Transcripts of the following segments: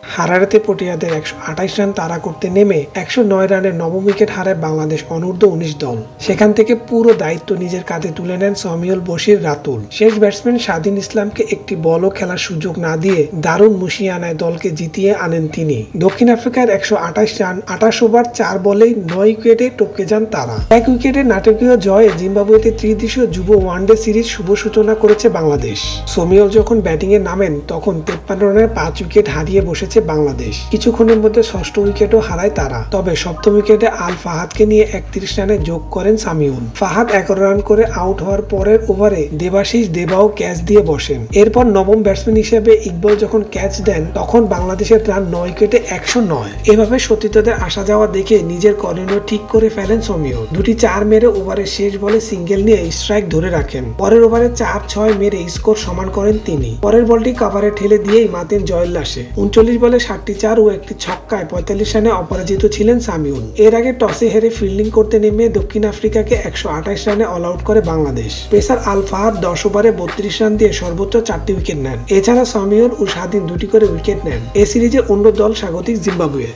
হারারেতে প্রোটিয়াদের 128 run তাড়া করতে নেমে 109 রানের নবম উইকেট হারায় বাংলাদেশ অনূর্ধ্ব-19 দল। সেখান থেকে পুরো দায়িত্ব নিজের কাঁধে তুলে নেন সামিউল বশির রাতুল। শেষ ব্যাটসম্যান স্বাধীন ইসলামকে একটি বলও খেলার সুযোগ না দিয়ে দারুণ মুশিয়ানায় দলকে জিতিয়ে আনেন তিনি। দক্ষিণ আফ্রিকার 128 রান 28 ওভার 4 বলেই 9 উইকেটে টপকে যান তারা। 1 উইকেটে নাটকীয় জয়ে জিম্বাবুয়েতে ত্রিদেশীয় যুব ওয়ানডে সিরিজ শুভ সূচনা করেছে বাংলাদেশ। সামিউল যখন ব্যাটিংয়ে নামেন তখন 53 রানের 5 উইকেট হারিয়ে বসেছে বাংলাদেশ। কিছুক্ষণের মধ্যে ষষ্ঠ উইকেটও হারায় তারা। তবে সপ্তম উইকেটে আল ফাহাদকে নিয়ে 31 রানে যোগ করেন সামিউল। ফাহাদ 11 রান করে আউট হওয়ার পরের ওভারে দেবাশিস দেবাও ক্যাচ দিয়ে বসেন। এরপর নবম ব্যাটসম্যান হিসেবে ইকবাল যখন ক্যাচ দেন তখন বাংলাদেশের রান 9 উইকেটে 109। এভাবে সতীর্থদের আসা যাওয়া দেখে নিজের করণীয় ঠিক করে ফেলেন সামিউল। দুটি 4 মেরে ওভারের শেষ বলে সিঙ্গেল নিয়ে স্ট্রাইক ধরে রাখেন। পরের ওভারে 4-6 মেরে স্কোর সমান করেন তিনি। পরের বলটি কভারে ঠেলে দিয়েই মাতেন জয়োল্লাসে। 39 বলে 60 চার ও একটি ছক্কায় 45 রানে অপরাজিত ছিলেন সামিউল। এর আগে টসে হেরে ফিল্ডিং করতে নেমে দক্ষিণ আফ্রিকাকে 128 রানে অল আউট করে বাংলাদেশ। পেসার আল ফাহাদ 10 ওভারে 32 রান দিয়ে সর্বোচ্চ 4টি উইকেট নেন। এছাড়া সামিউল ও স্বাধীন 2টি করে উইকেট নেন। এ সিরিজে অন্য দল স্বাগতিক Zimbabwe.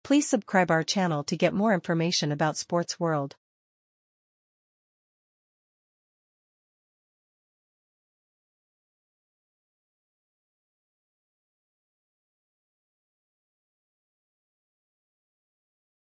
Please subscribe our channel to get more information about sports world.